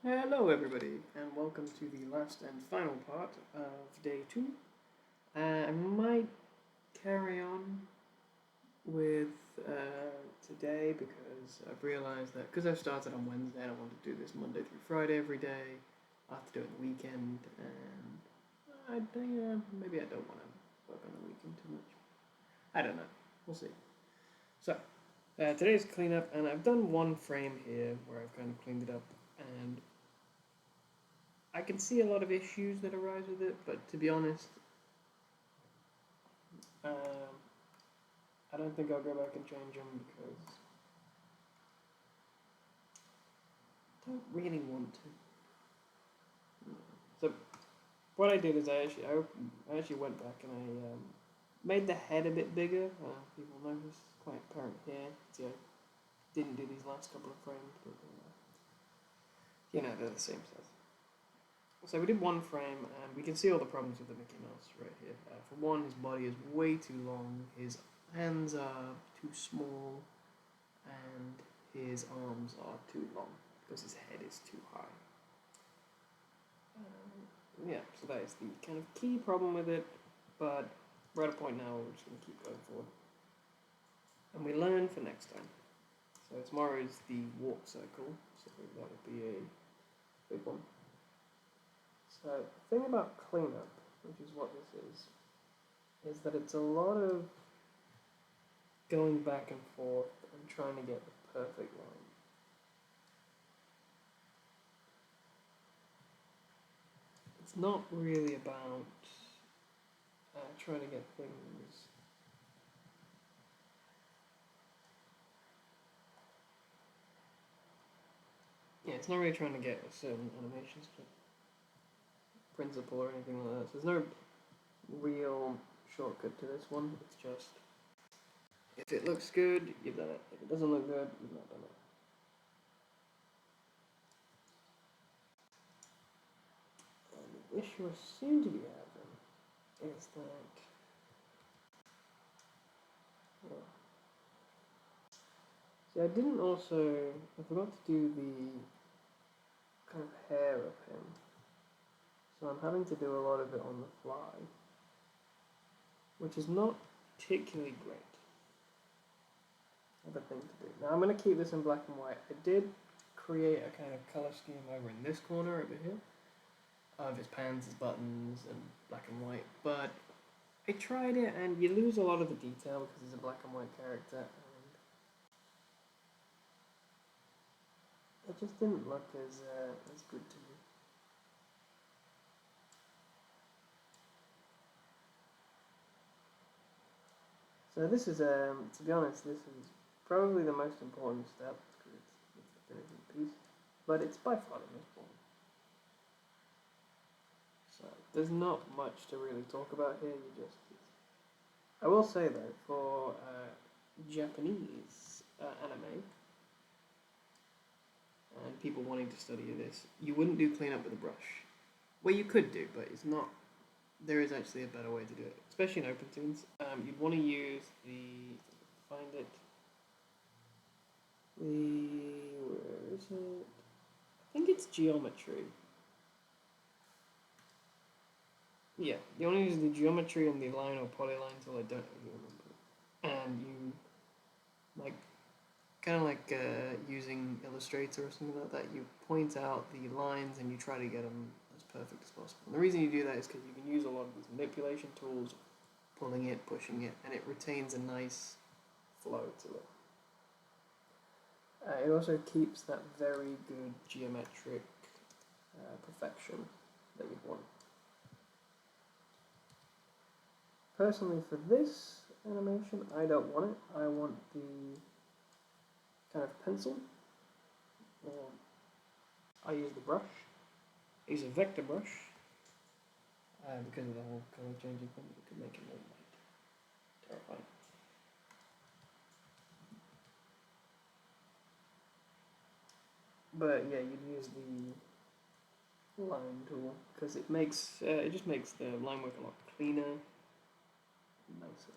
Hello, everybody, and welcome to the last and final part of day 2. I might carry on with today because I've realised that because I've started on Wednesday, I don't want to do this Monday through Friday every day. I have to do it on the weekend, and I think maybe I don't want to work on the weekend too much. I don't know. We'll see. So, today's cleanup, and I've done one frame here where I've kind of cleaned it up, and I can see a lot of issues that arise with it, but to be honest, um, I don't think I'll go back and change them because I don't really want to. So what I did is I actually went back and I made the head a bit bigger. People notice quite apparent here. See, I didn't do these last couple of frames, but they're the same size. So we did one frame, and we can see all the problems with the Mickey Mouse right here. For one, his body is way too long, his hands are too small, and his arms are too long because his head is too high. Yeah, so that is the kind of key problem with it, but we're at a point now where we're just going to keep going forward. And we learn for next time. So tomorrow is the walk circle, so that would be a big one. So the thing about cleanup, which is what this is that it's a lot of going back and forth and trying to get the perfect line. It's not really about trying to get things. Yeah, it's not really trying to get a certain animation principle or anything like that. So there's no real shortcut to this one. It's just if it looks good, you've done it. If it doesn't look good, you've not done it. And the issue I seem to be having is that see, I didn't also I forgot to do the kind of hair of him. So I'm having to do a lot of it on the fly, which is not particularly great. Other thing to do. Now I'm going to keep this in black and white. I did create a kind of color scheme over in this corner over here of his pants, his buttons, and black and white. But I tried it, and you lose a lot of the detail because he's a black and white character, and it just didn't look as good to me. So this is, to be honest, this is probably the most important step because it's the finishing piece, but it's by far the most important. So there's not much to really talk about here. I will say though, for Japanese anime and people wanting to study this, you wouldn't do cleanup with a brush. Well, you could do, but it's not. There is actually a better way to do it, especially in OpenToonz. You'd want to use find it. Where is it? I think it's geometry. Yeah, you want to use the geometry and the line or polyline tool. I don't really remember. And you like kind of like using Illustrator or something like that. You point out the lines and you try to get them as perfect as possible. And the reason you do that is because you can use a lot of these manipulation tools, pulling it, pushing it, and it retains a nice flow to it. It also keeps that very good geometric perfection that you'd want. Personally, for this animation, I don't want it. I want the kind of pencil. I use the brush. I use a vector brush because of the whole color changing thing. You could make it more light. Terrifying. But yeah, you'd use the line tool because it just makes the line work a lot cleaner, nicer.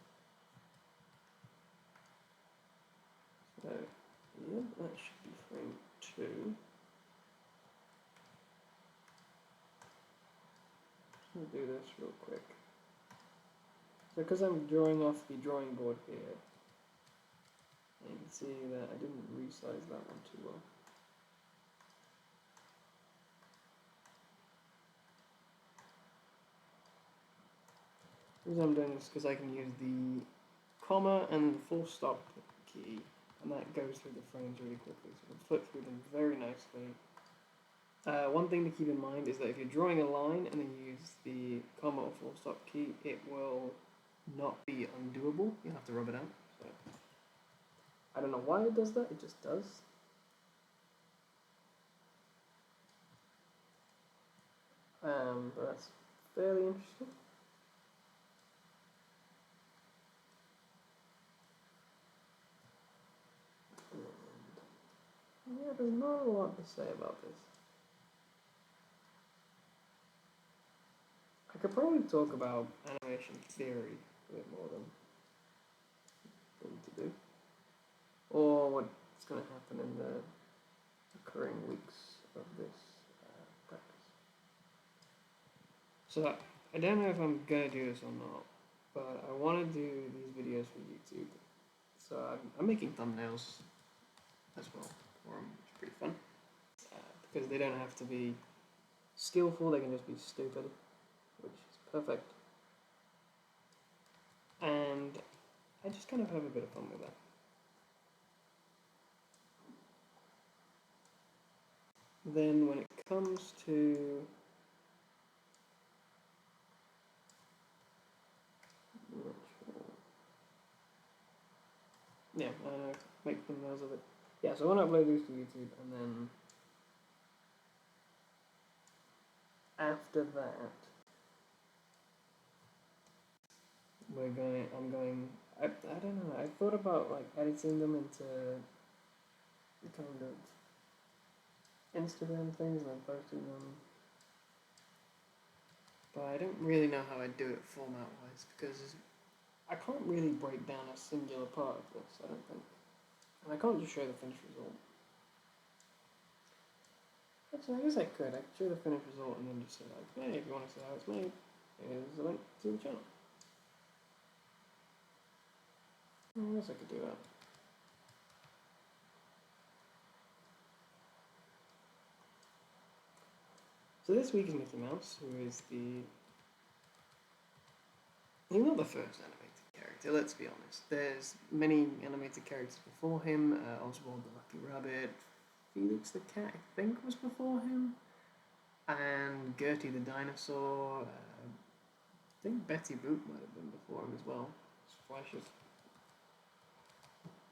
So yeah, that should be frame 2. do this real quick. So because I'm drawing off the drawing board here, you can see that I didn't resize that one too well. The reason I'm doing this is because I can use the comma and the full stop key, and that goes through the frames really quickly, so I can flip through them very nicely. One thing to keep in mind is that if you're drawing a line and then you use the comma or full stop key, it will not be undoable. You'll have to rub it out. So I don't know why it does that, it just does. But that's fairly interesting. And yeah, there's not a lot to say about this. I could probably talk about animation theory a bit more than to do, or what's going to happen in the occurring weeks of this practice. So I don't know if I'm going to do this or not, but I want to do these videos for YouTube. So I'm making thumbnails as well for them, which is pretty fun. Because they don't have to be skillful, they can just be stupid, which is perfect. And I just kind of have a bit of fun with that. Then when it comes to make thumbnails of it. Yeah, so I want to upload these to YouTube, and then after that, I don't know, I thought about like editing them into kind of Instagram things and then posting them, but I don't really know how I'd do it format-wise, because I can't really break down a singular part of this, I don't think. And I can't just show the finished result. Actually, I guess I could. I could show the finished result and then just say like, hey, if you want to see how it's made, here's a link to the channel. I guess I could do that. So this week is Mickey Mouse, who is he's not the first animated character, let's be honest. There's many animated characters before him. Oswald the Lucky Rabbit, Felix the Cat, I think, was before him, and Gertie the Dinosaur. I think Betty Boop might have been before him as well.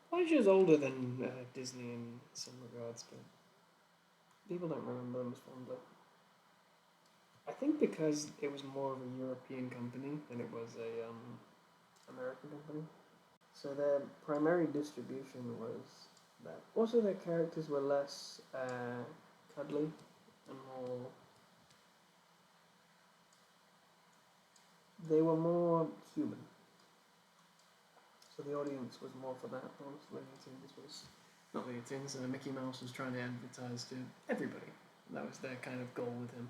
Fleischer's older than Disney in some regards, but people don't remember them as fondly. I think because it was more of a European company than it was a American company. So their primary distribution was that. Also, their characters were less cuddly and more. They were more human. So the audience was more for that. Looney Tunes was not Looney Tunes, and Mickey Mouse was trying to advertise to everybody. That was their kind of goal with him.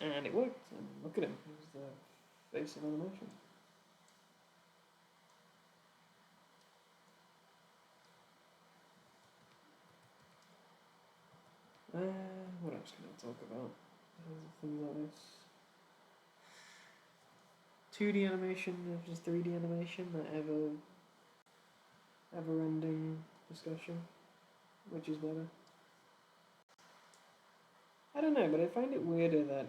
And it worked. I mean, look at him. He was the face of animation. What else can I talk about? Things like this. 2D animation versus 3D animation, that ever-ending discussion. Which is better? I don't know, but I find it weirder that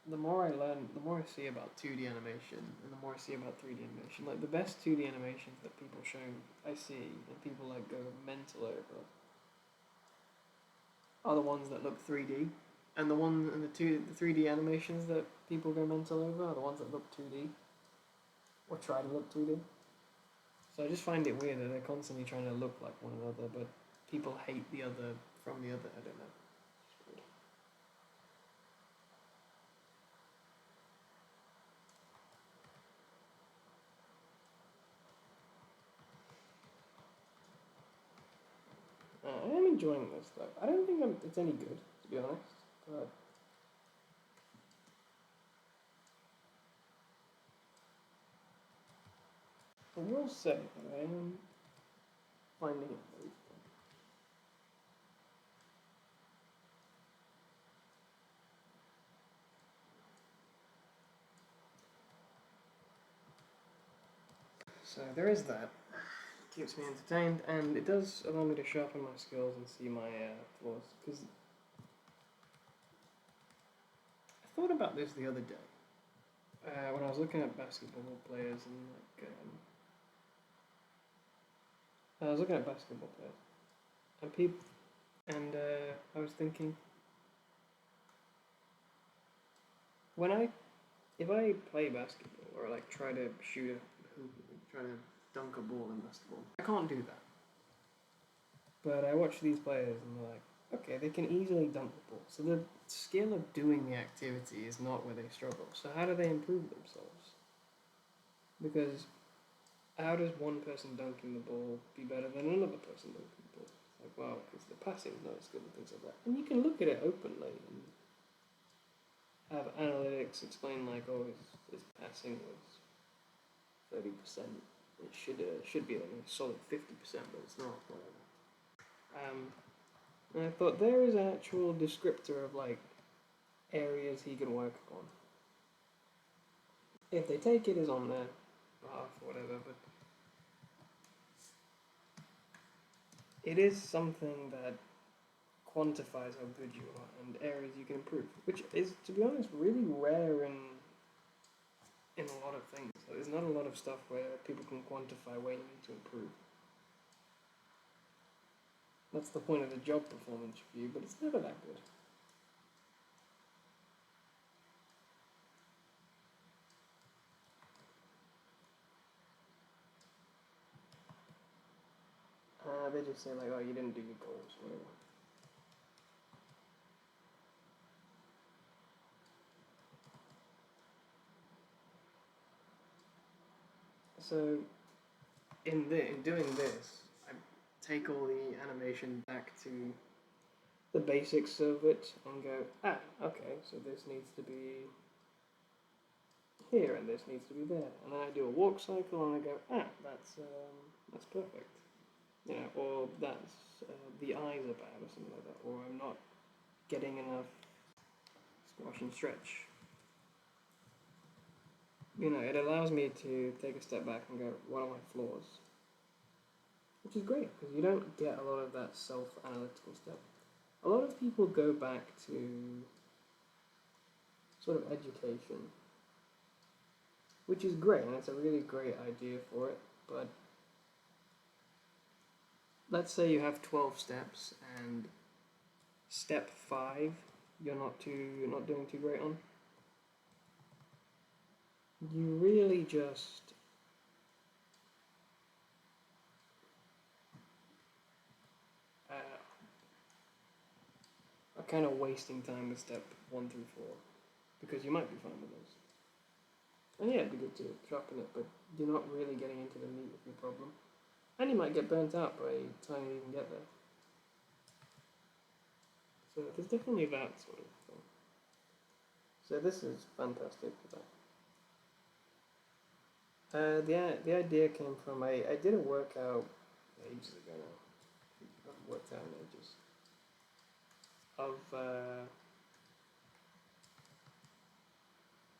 the more I learn, the more I see about 2D animation, and the more I see about 3D animation. Like, the best 2D animations that people show, I see, and people, like, go mental over, are the ones that look 3D. And the 3D animations that people go mental over are the ones that look 2D. Or try to look 2D. So I just find it weird that they're constantly trying to look like one another, but people hate the other from the other, I don't know. I am enjoying this though. I don't think it's any good, to be honest, but I will say that I am finding it very fun. So there is that. Keeps me entertained, and it does allow me to sharpen my skills and see my flaws. Because I thought about this the other day when I was looking at basketball players and I was looking at basketball players and people, and I was thinking if I play basketball or like try to shoot a hoop, try to dunk a ball in basketball, I can't do that. But I watch these players and they're like, okay, they can easily dunk the ball. So the skill of doing the activity is not where they struggle. So how do they improve themselves? Because how does one person dunking the ball be better than another person dunking the ball? It's like, well, because the passing is not as good and things like that. And you can look at it openly and have analytics explain like, oh, his passing was 30%. It should be like a solid 50%, but it's not. Whatever. And I thought there is an actual descriptor of like areas he can work on. If they take it as on their behalf or whatever, but it is something that quantifies how good you are and areas you can improve, which is, to be honest, really rare in a lot of things. There's not a lot of stuff where people can quantify where you need to improve. That's the point of the job performance review, but it's never that good. They just say like, oh, you didn't do your goals, whatever. So, in doing this, I take all the animation back to the basics of it and go, okay, so this needs to be here and this needs to be there, and then I do a walk cycle and I go, that's perfect, or that's the eyes are bad or something like that, or I'm not getting enough squash and stretch. It allows me to take a step back and go, what are my flaws? Which is great, because you don't get a lot of that self-analytical stuff. A lot of people go back to sort of education, which is great, and it's a really great idea for it, but let's say you have 12 steps, and step 5 you're not doing too great on. You really just are kind of wasting time with step 1 through 4, because you might be fine with those. And yeah, it'd be good to sharpen it, but you're not really getting into the meat of your problem. And you might get burnt out by the time you even get there. So there's definitely that sort of thing. So this is fantastic for that. The idea came from, I did a workout ages ago now. I haven't worked out in ages.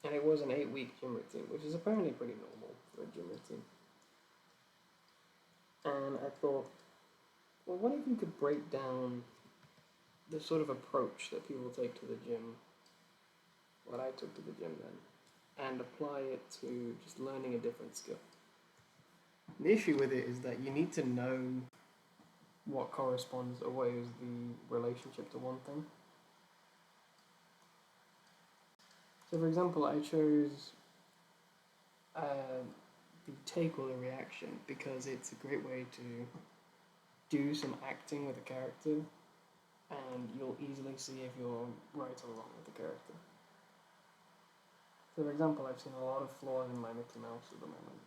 And it was an 8-week gym routine, which is apparently pretty normal for a gym routine. And I thought, well, what if you could break down the sort of approach that people take to the gym, what I took to the gym then, and apply it to just learning a different skill. The issue with it is that you need to know what corresponds or what is the relationship to one thing. So for example, I chose the take or the reaction because it's a great way to do some acting with a character, and you'll easily see if you're right or wrong with the character. So for example, I've seen a lot of flaws in my Mickey Mouse at the moment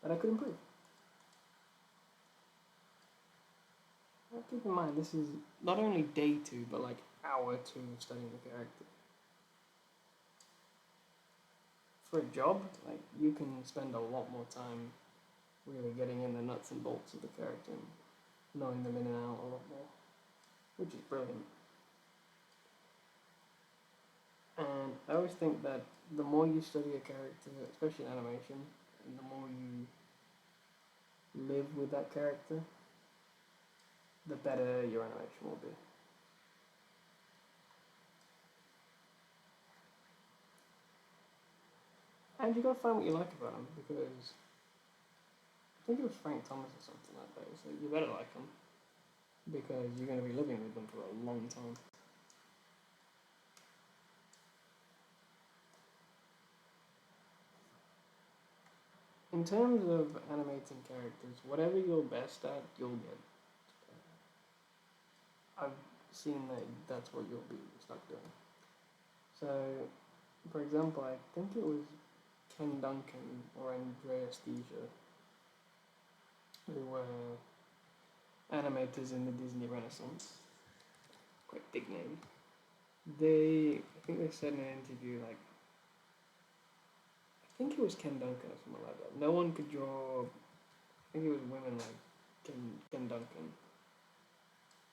that I could improve. keep in mind this is not only day 2, but like hour 2 of studying the character. For a job, like you can spend a lot more time really getting in the nuts and bolts of the character and knowing them in and out a lot more, which is brilliant. And I always think that the more you study a character, especially in animation, and the more you live with that character, the better your animation will be. And you gotta find what you like about him, because I think it was Frank Thomas or something like that. So you better like him, because you're gonna be living with them for a long time. In terms of animating characters, whatever you're best at, you'll get. I've seen that that's what you'll be stuck doing. So, for example, I think it was Ken Duncan or Andreas Deja who were animators in the Disney Renaissance. Quite big name. I think they said in an interview, like, I think it was Ken Duncan or something like that. No one could draw, I think it was women like Ken Duncan.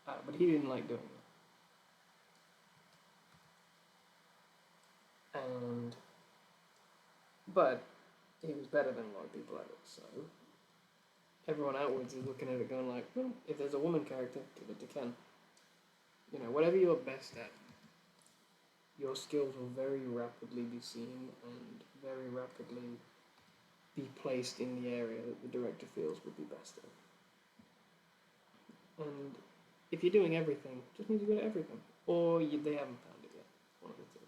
But he didn't like doing it. But he was better than a lot of people at it, so everyone outwards is looking at it going like, well, if there's a woman character, give it to Ken. You know, whatever you're best at, your skills will very rapidly be seen and very rapidly be placed in the area that the director feels would be best at. And if you're doing everything, just need to go to everything. Or they haven't found it yet. One of the two.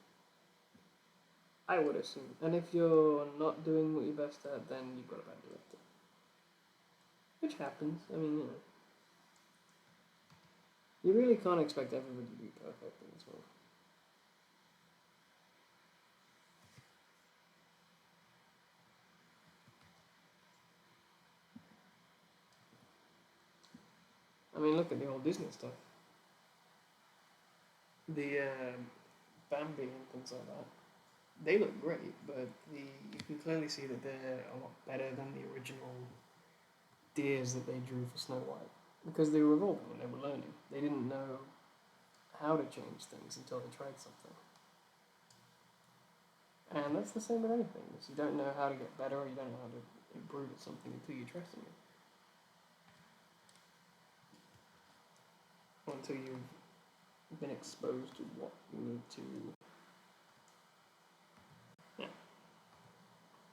I would assume. And if you're not doing what you're best at, then you've got a bad director. Which happens. I mean, you know. You really can't expect everybody to be perfect in this world. I mean, look at the old Disney stuff. The Bambi and things like that. They look great, but you can clearly see that they're a lot better than the original deers that they drew for Snow White. Because they were evolving and they were learning. They didn't know how to change things until they tried something. And that's the same with anything. Is you don't know how to get better or you don't know how to improve at something until you try something. Or until you've been exposed to what you need to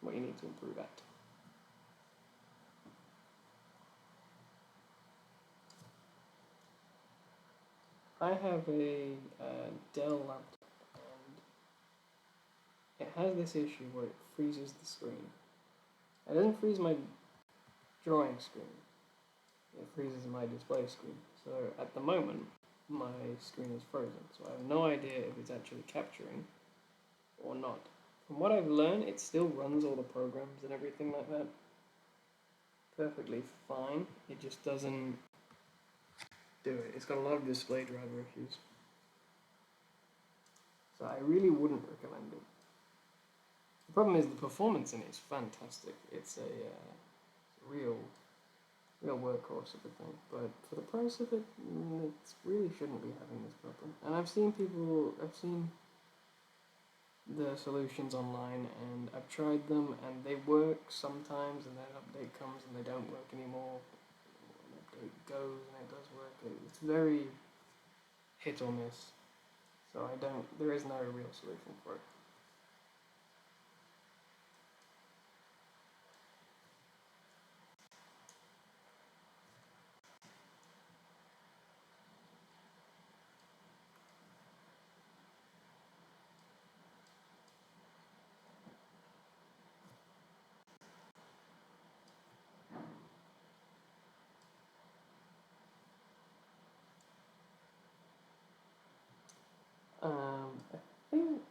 what you need to improve at. I have a Dell laptop and it has this issue where it freezes the screen. It doesn't freeze my drawing screen, it freezes my display screen. So at the moment, my screen is frozen, so I have no idea if it's actually capturing or not. From what I've learned, it still runs all the programs and everything like that perfectly fine. It just doesn't do it. It's got a lot of display driver issues. So I really wouldn't recommend it. The problem is the performance in it is fantastic. It's a real workhorse of a thing. But for the price of it, it really shouldn't be having this problem. And I've seen the solutions online and I've tried them and they work sometimes and then an update comes and they don't work anymore. An update goes and it does work. It's very hit or miss. So there is no real solution for it. I think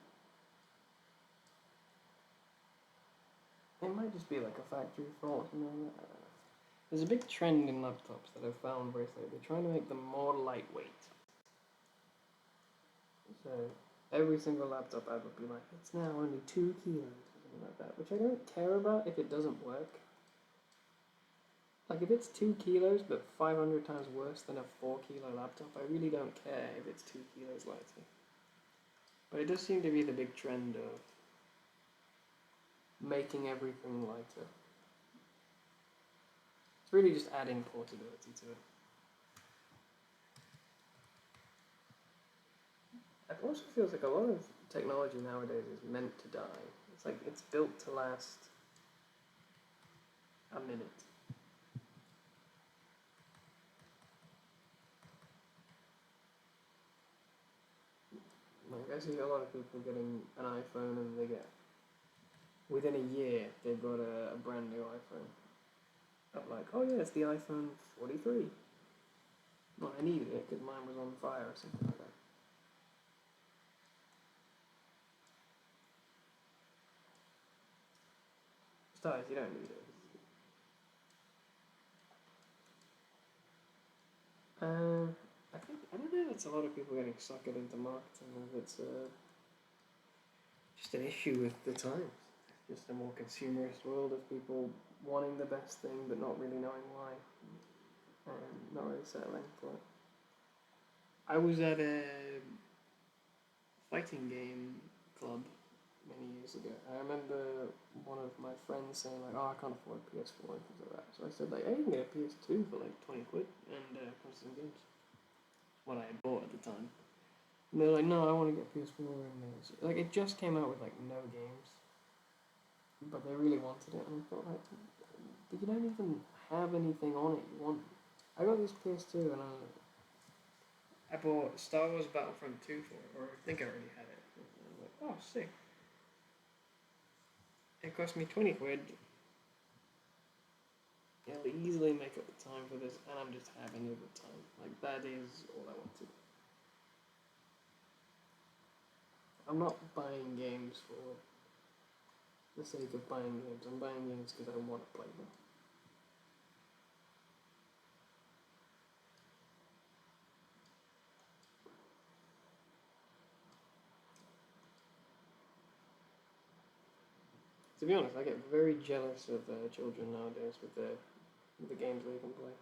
it might just be like a factory fault, you know. There's a big trend in laptops that I've found recently. They're trying to make them more lightweight. So every single laptop I would be like, it's now only 2 kilos or something like that, which I don't care about if it doesn't work. Like if it's 2 kilos but 500 times worse than a 4 kilo laptop, I really don't care if it's 2 kilos lighter. But it does seem to be the big trend of making everything lighter. It's really just adding portability to it. It also feels like a lot of technology nowadays is meant to die. It's like it's built to last a minute. Like I see a lot of people getting an iPhone and they get, within a year, they've got a brand new iPhone. I'm like, oh yeah, it's the iPhone 43. Well, I needed it because mine was on fire or something like that. Besides, you don't need it. I don't know. It's a lot of people getting suckered into marketing. It's just an issue with the times. Just a more consumerist world of people wanting the best thing but not really knowing why, and not really settling for it. I was at a fighting game club many years ago. I remember one of my friends saying like, "Oh, I can't afford a PS4 and things like that." So I said like, "Hey, you can get a PS2 for like 20 quid and play some games." What I had bought at the time. And they're like, "No, I want to get PS4." And like it just came out with like no games, but they really wanted it, and I thought like, but you don't even have anything on it. You want? I got this PS2 and I bought Star Wars Battlefront 2 for it, or I think I already had it. And I was like, oh, sick. It cost me 20 quid. It'll easily make up the time for this, and I'm just having a good time. Like, that is all I wanted. I'm not buying games for the sake of buying games. I'm buying games because I want to play them. To be honest, I get very jealous of children nowadays with the games they can play.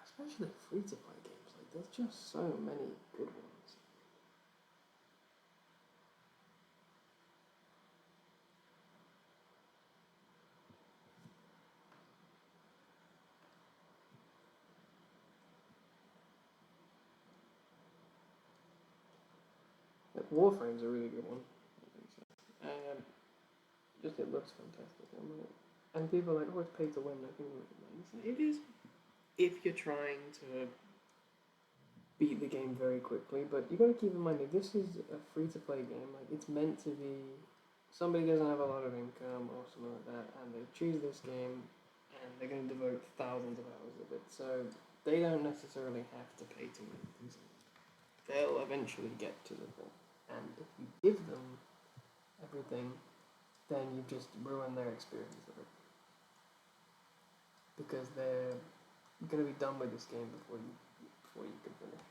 Especially free to play games. Like, there's just so many good ones. Like, Warframe's a really good one. Um, just it looks fantastic. And people are like, oh, it's pay to win. I think it is if you're trying to beat the game very quickly, but you got to keep in mind that this is a free to play game. Like it's meant to be. Somebody doesn't have a lot of income or something like that, and they choose this game, and they're going to devote thousands of hours of it. So they don't necessarily have to pay to win. They'll eventually get to the thing, and if you give them everything, then you just ruin their experience of it because they're going to be done with this game before you can finish.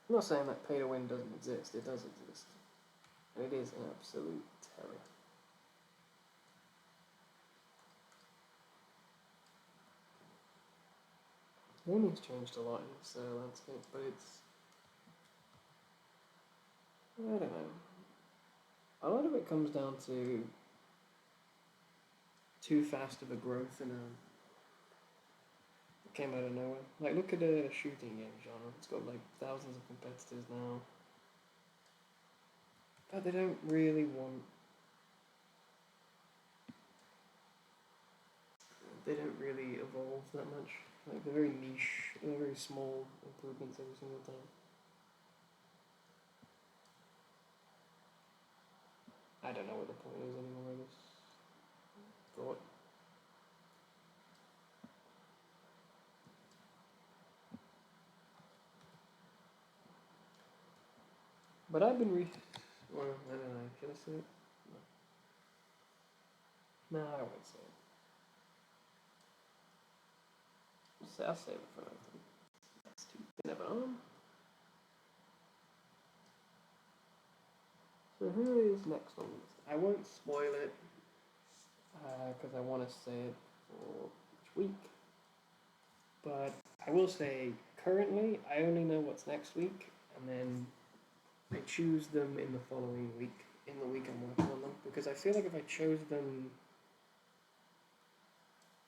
I'm not saying that pay to win doesn't exist. It does exist, and it is an absolute terror. Gaming's changed a lot in this landscape, but I don't know. A lot of it comes down to too fast of a growth in a. It came out of nowhere. Like, look at the shooting game genre. It's got like thousands of competitors now. But they don't really want. They don't really evolve that much. Like, they're very niche, they're very small improvements every single time. I don't know what the point is anymore, I just thought. But I've been well, I don't know, should I say it? No. No, I won't say it. I'll save it for another time. That's too thin of an arm. So who is next on this? I won't spoil it because I want to say it for each week. But I will say, currently, I only know what's next week, and then I choose them in the following week, in the week I'm working on them, because I feel like if I chose them,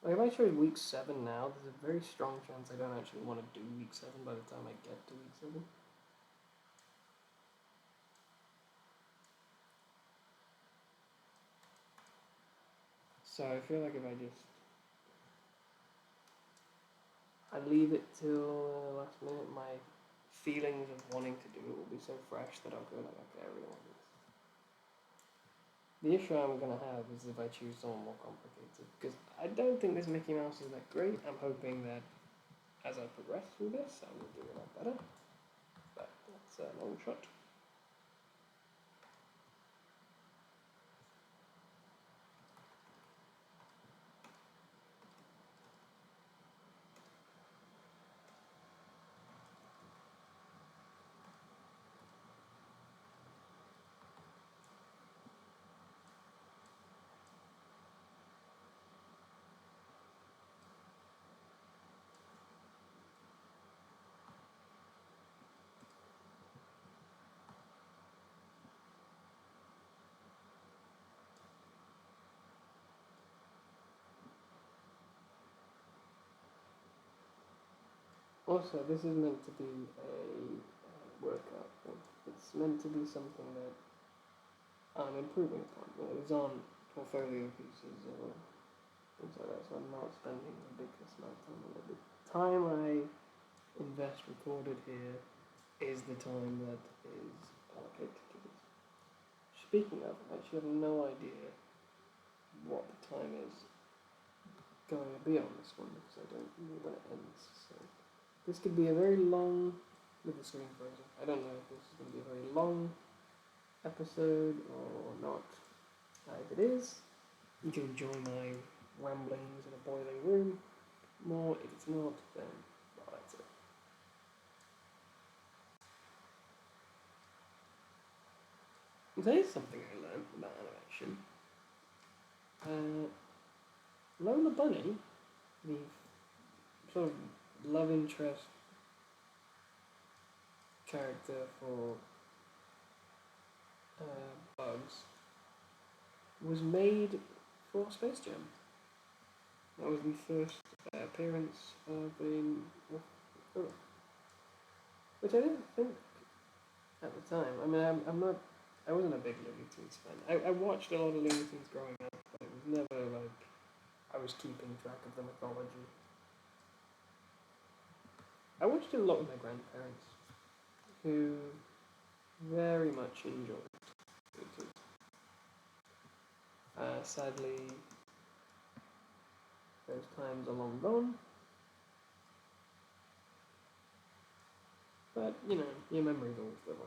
like if I chose week 7 now, there's a very strong chance I don't actually want to do week 7 by the time I get to week 7. So I feel like if I leave it till the last minute, my feelings of wanting to do it will be so fresh that I'll go like, okay, I really want this. The issue I'm going to have is if I choose someone more complicated, because I don't think this Mickey Mouse is that great. I'm hoping that as I progress through this, I will do a lot better, but that's a long shot. Also, this is meant to be a workout thing. It's meant to be something that I'm improving upon. You know, these aren't portfolio pieces or things like that, so I'm not spending a ridiculous amount of time on it. The time I invest recorded here is the time that is allocated to this. Speaking of, I actually have no idea what the time is going to be on this one because I don't know when it ends. So this could be a very long, with the screen frozen. I don't know if this is going to be a very long episode or not. If it is, you can enjoy my ramblings in a boiling room more. If it's not, then well, that's it. There is something I learned about animation. Lola Bunny, the sort of love interest character for Bugs, was made for Space Jam. That was the first appearance of a which I didn't think at the time. I mean, I wasn't a big Looney Tunes fan. I watched a lot of Looney Tunes growing up, but it was never like I was keeping track of the mythology. I watched it a lot with my grandparents, who very much enjoyed Looney Tunes. Sadly, those times are long gone. But, you know, your memories always live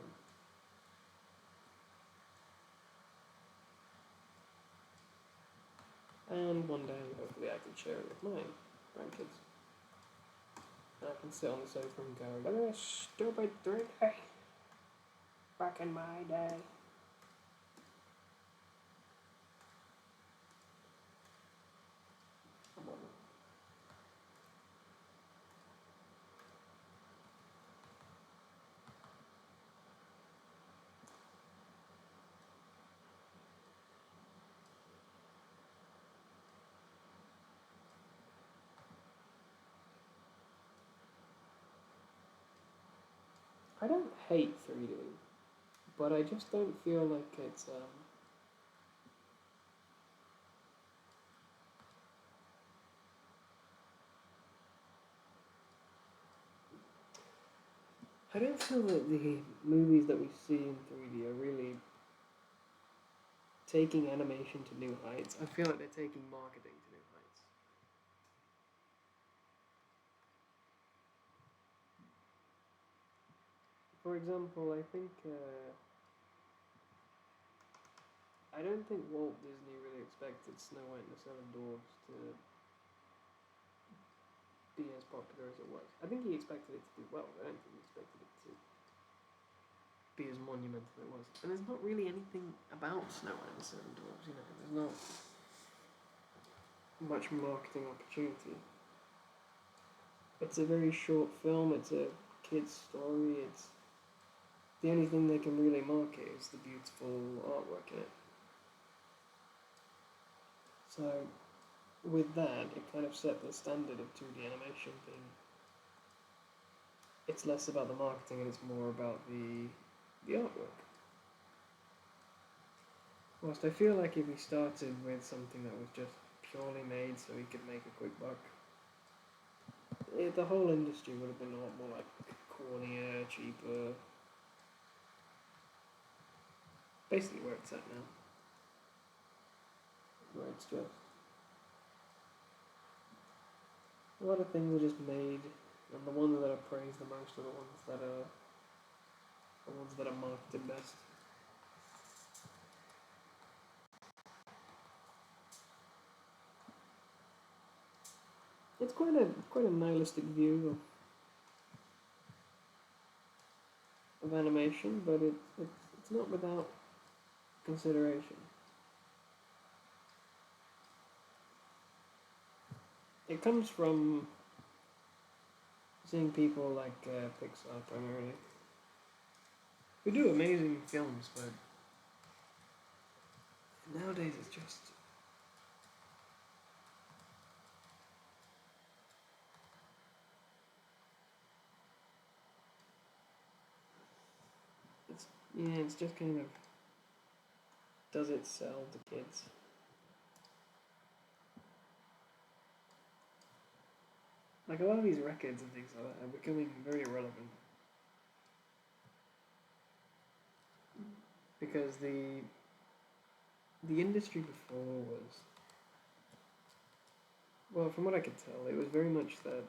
on. And one day, hopefully, I can share it with my grandkids. And I can sit on the sofa and go, look at this stupid 3D back in my day. I don't hate 3D, but I just don't feel like it's I don't feel that the movies that we see in 3D are really taking animation to new heights. I feel like they're taking marketing to new heights. For example, I think I don't think Walt Disney really expected Snow White and the Seven Dwarfs to be as popular as it was. I think he expected it to do well, but I don't think he expected it to be as monumental as it was. And there's not really anything about Snow White and the Seven Dwarfs, you know, there's not much marketing opportunity. It's a very short film, it's a kid's story, it's the only thing they can really market is the beautiful artwork in it. So with that, it kind of set the standard of 2D animation being it's less about the marketing and it's more about the artwork. Whilst I feel like if we started with something that was just purely made so we could make a quick buck, the whole industry would have been a lot more like cornier, cheaper. Basically where it's at now. Where it's just a lot of things are just made, and the ones that are praised the most are the ones that are marketed best. It's quite a nihilistic view of animation, but it's not without consideration. It comes from seeing people like Pixar primarily, who do amazing films, but nowadays it's just it's just kind of does it sell to kids? Like a lot of these records and things like that are becoming very irrelevant because the industry before was, well, from what I could tell, it was very much that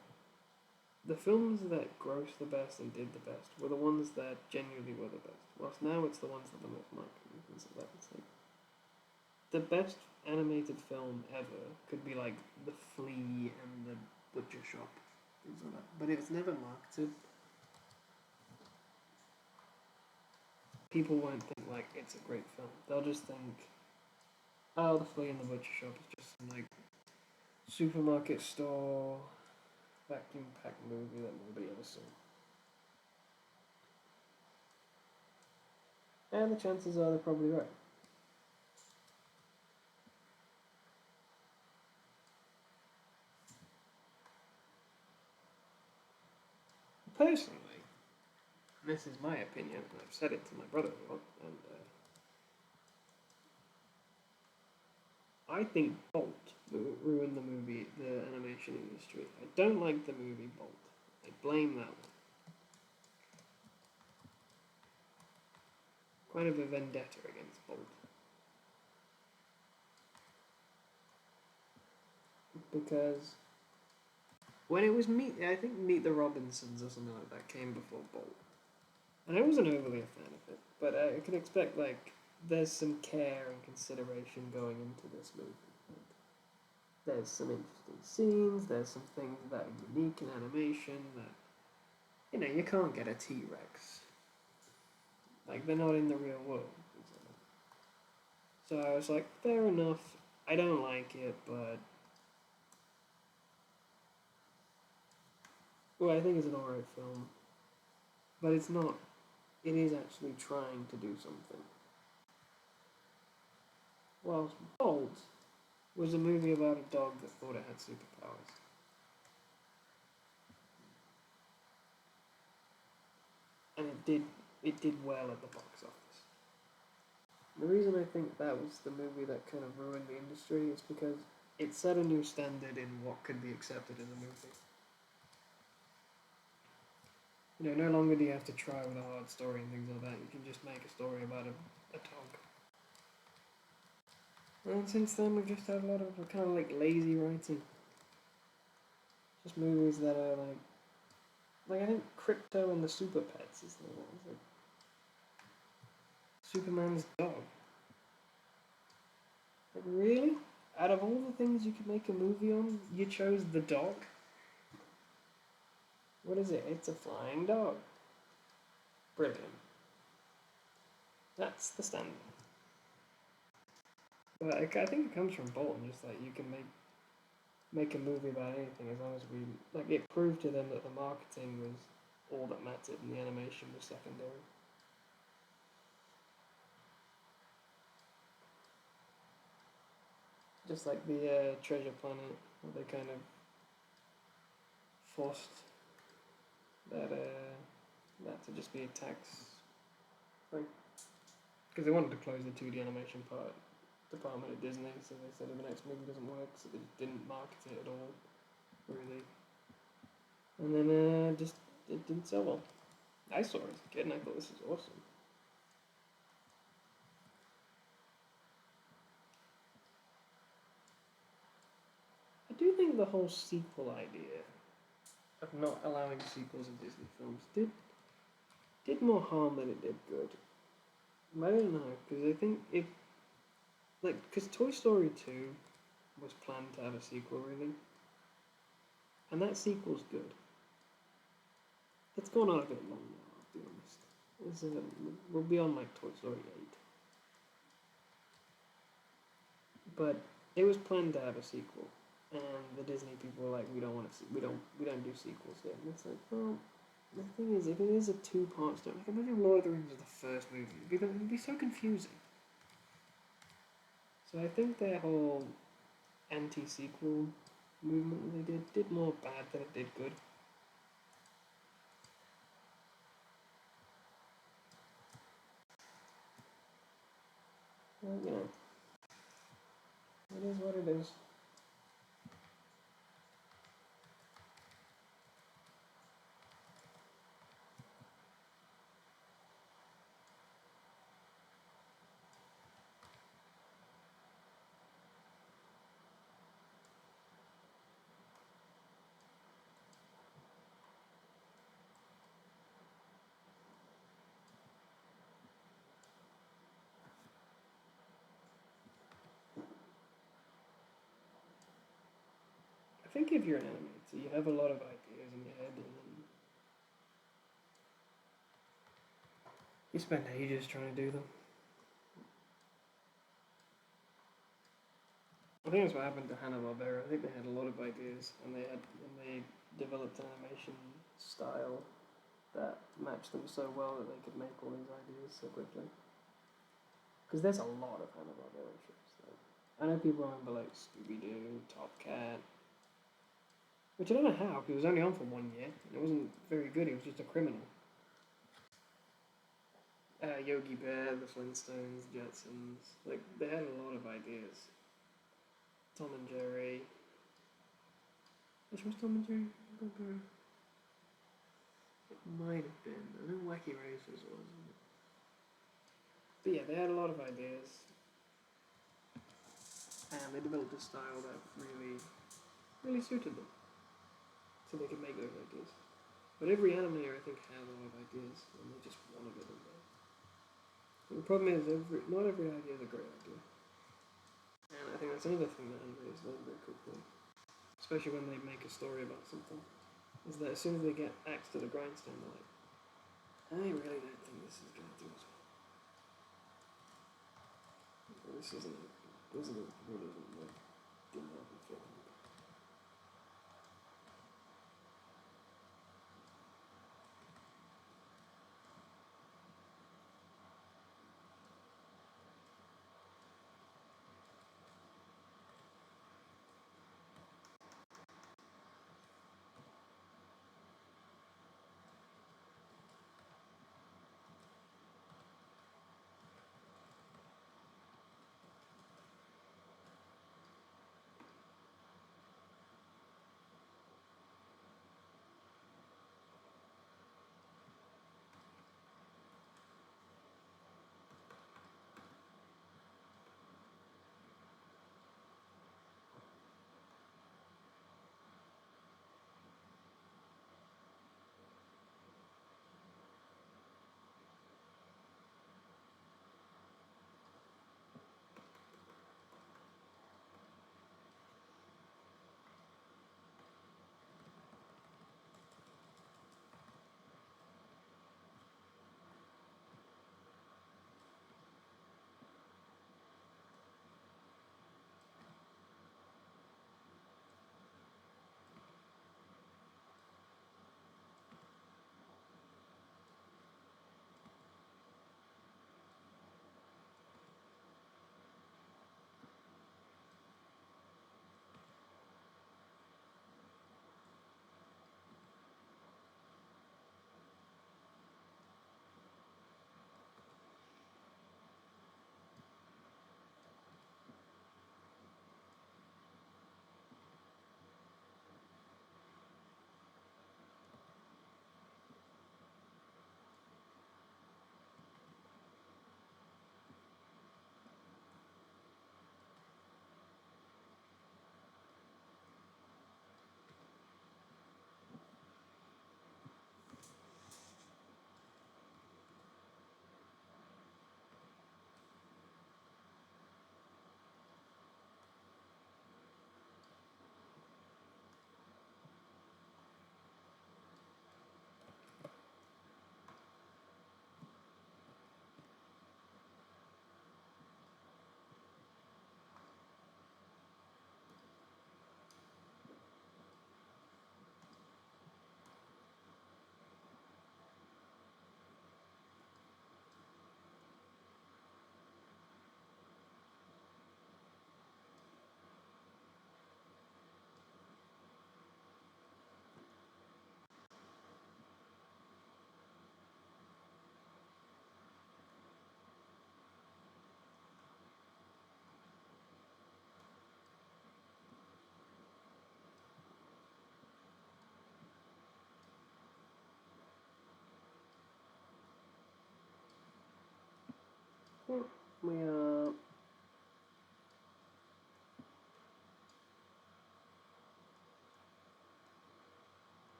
the films that grossed the best and did the best were the ones that genuinely were the best. Whilst now it's the ones that are the most marketed and things like that. It's like the best animated film ever could be like The Flea and The Butcher Shop, things like that. But if it's never marketed, people won't think like it's a great film. They'll just think, oh, The Flea and the Butcher Shop is just some like supermarket store vacuum pack movie that nobody ever saw. And the chances are they're probably right. Personally, and this is my opinion, and I've said it to my brother a lot, and I think Bolt ruined the animation industry. I don't like the movie Bolt. I blame that one. Quite of a vendetta against Bolt. Because when it was I think Meet the Robinsons or something like that came before Bolt. And I wasn't overly a fan of it, but I can expect, like, there's some care and consideration going into this movie. There's some interesting scenes, there's some things that are unique in animation that, you know, you can't get a T-Rex. Like, they're not in the real world. So I was like, fair enough, I don't like it, but... Well, I think it's an alright film. But it's not... It is actually trying to do something. Whilst Bolt was a movie about a dog that thought it had superpowers. And it did well at the box office. The reason I think that was the movie that kind of ruined the industry is because it set a new standard in what could be accepted in a movie. You know, no longer do you have to try with a hard story and things like that. You can just make a story about a dog. And since then, we've just had a lot of kind of like lazy writing. Just movies that are like I think Crypto and the Super Pets is the one. Like Superman's dog. Like, really? Out of all the things you could make a movie on, you chose the dog? What is it? It's a flying dog. Brilliant. That's the standard. But I think it comes from Bolton, just that you can make a movie about anything as long as we like it proved to them that the marketing was all that mattered and the animation was secondary. Just like the Treasure Planet, where they kind of forced that to just be a tax thing because they wanted to close the 2D animation department at Disney, so they said if the next movie doesn't work, so they didn't market it at all, really. And then just it didn't sell well. I saw it as a kid and I thought this was awesome. I do think the whole sequel idea of not allowing sequels in Disney films did more harm than it did good. I don't know, because I think if because Toy Story 2 was planned to have a sequel, really, and that sequel's good. It's gone on a bit long now, I'll be honest. We'll be on like Toy Story 8. But it was planned to have a sequel, and the Disney people were like, we don't want to, we don't do sequels yet. And it's like, well, the thing is, if it is a two-part story, like imagine Lord of the Rings was the first movie, it'd be so confusing. So I think their whole anti-sequel movement that they did more bad than it did good. Well, you know, it is what it is. I think if you're an animator, you have a lot of ideas in your head, and then you spend ages trying to do them. I think that's what happened to Hanna-Barbera. I think they had a lot of ideas, and they developed an animation style that matched them so well that they could make all these ideas so quickly. Because there's a lot of Hanna-Barbera shows. Like, I know people remember like Scooby-Doo, Top Cat, which I don't know how, because it was only on for 1 year, and it wasn't very good. He was just a criminal. Yogi Bear, the Flintstones, Jetsons. Like they had a lot of ideas. Tom and Jerry. Which was Tom and Jerry? It might have been. I know Wacky Races was. But yeah, they had a lot of ideas, and they developed a style that really suited them, so they could make those ideas. But every animator, I think, has a lot of ideas, and they just want to get them there. And the problem is, not every idea is a great idea, and I think that's another thing that animators learn very quickly, especially when they make a story about something, is that as soon as they get axed to the grindstone, they're like, I really don't think this is going to do as well. This isn't really like, didn't happen for them. think we are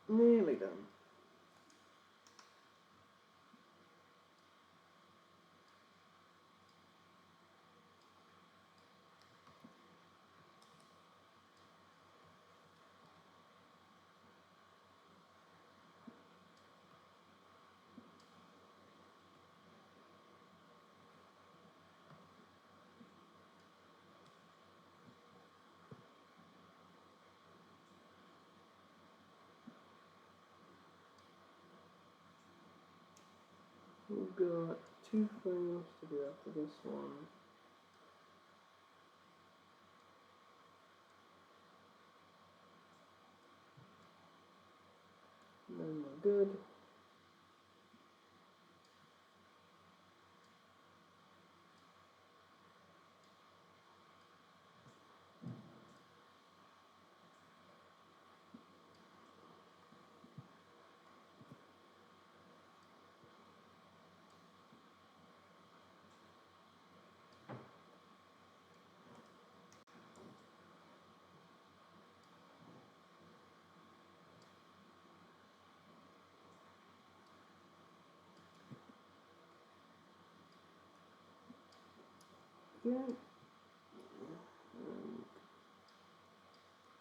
nearly done. We've got 2 frames to do after this one. And then we're good. Yeah.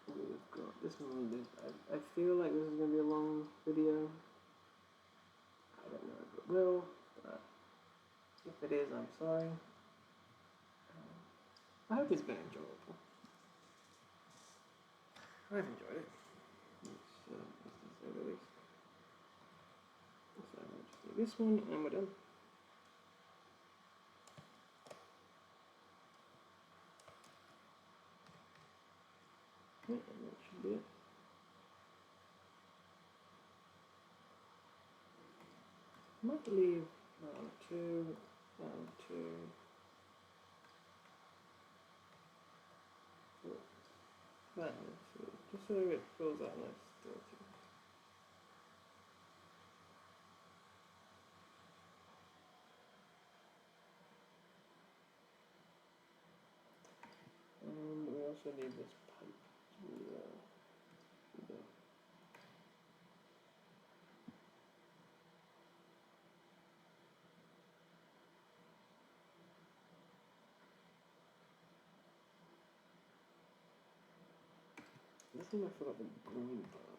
We've got this one. I feel like this is going to be a long video. I don't know if it will, but if it is, I'm sorry. I hope it's been enjoyable. I've enjoyed it. Let's say the least. So I'm going to do this one, and we're done. Yeah, and that should be it. Might leave two, that just so it fills out nice. And we also need this pipe to I think I forgot the green part.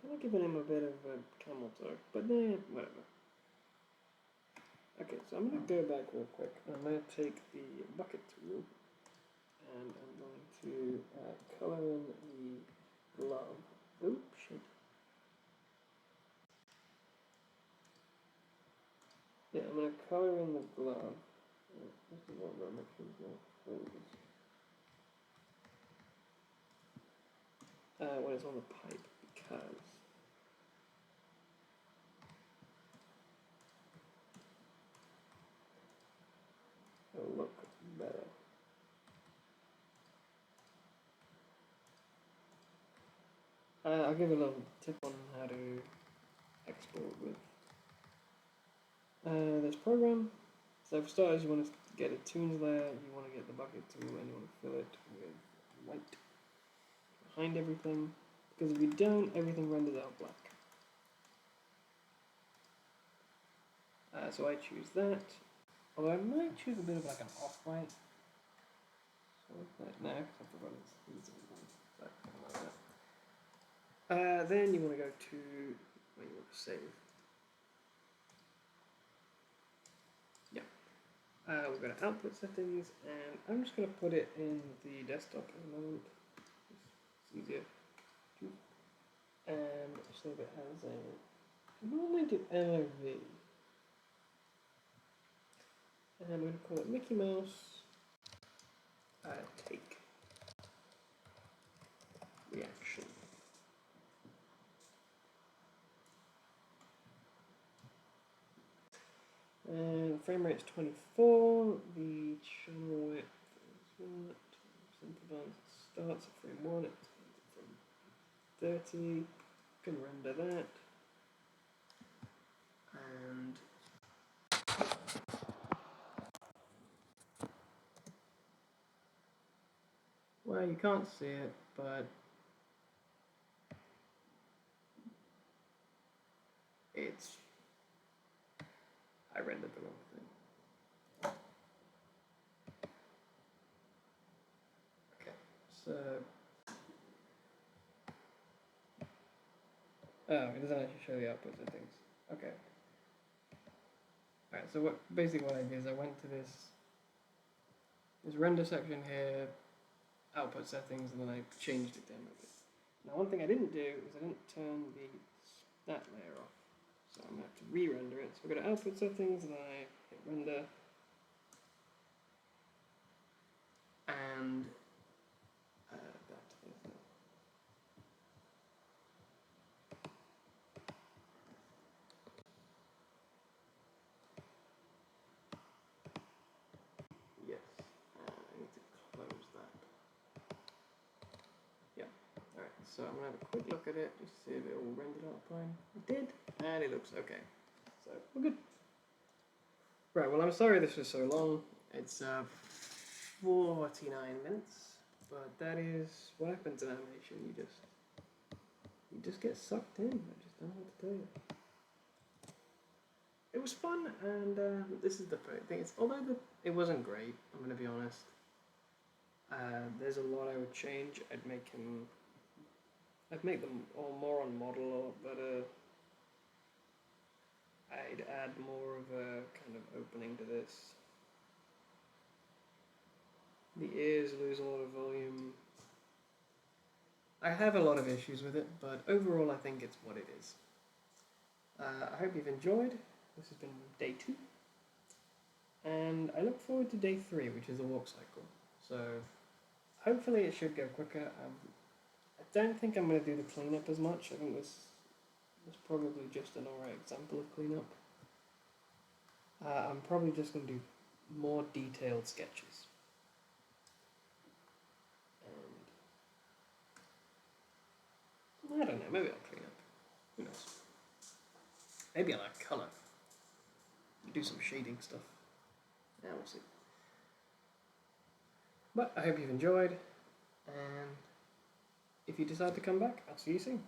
Kind of giving him a bit of a camel toe, but then whatever. Okay, so I'm going to go back real quick. I'm going to take the bucket tool and I'm going to colour in the glove. Oops, shit. Yeah, I'm going to colour in the glove. First of all, I'm going to make sure there's no fingers. When it's on the pipe, because it'll look better. I'll give a little tip on how to export with this program. So for starters, you want to get a tunes layer, you want to get the bucket tool, and you want to fill it with white behind everything, because if you don't, everything renders out black. So I choose that, although I might choose a bit of like an off-white. So like now, because I forgot it's then you want to go to where you want to save. Yeah. We're going to output settings, and I'm just going to put it in the desktop at the moment. It's easier. And save it as a. I normally do LOV. And I'm going to call it Mickey Mouse take reaction. And frame rate's 24, the channel width is what? Starts at frame 1, it's from 30, can render that. And well, you can't see it, but it's, I rendered the wrong thing. Okay, so, oh, it doesn't actually show the output settings. Okay. Alright, so basically what I did is I went to this render section here, output settings, and then I changed it down a bit. Now one thing I didn't do is I didn't turn that layer off. So I'm going to have to re-render it. So I go to output settings, and then I hit render. And that is it. Yes, I need to close that. Yeah, alright, so I'm going to have a quick look at it, just to see if it all rendered out fine. It did, and it looks okay. So, we're good. Right, well I'm sorry this was so long. It's 49 minutes, but that is what happens in animation. You just get sucked in. I just don't know what to tell you. It was fun, and this is the thing. Although it wasn't great, I'm gonna be honest. There's a lot I would change. I'd make them all more on model a lot better. I'd add more of a kind of opening to this. The ears lose a lot of volume. I have a lot of issues with it, but overall I think it's what it is. I hope you've enjoyed. This has been day 2. And I look forward to day 3, which is a walk cycle. So hopefully it should go quicker. I don't think I'm going to do the cleanup as much. I think this is probably just an alright example of cleanup. I'm probably just going to do more detailed sketches. And I don't know, maybe I'll clean up. Who knows? Maybe I'll add colour. Do some shading stuff. Yeah, we'll see. But I hope you've enjoyed, and if you decide to come back, I'll see you soon.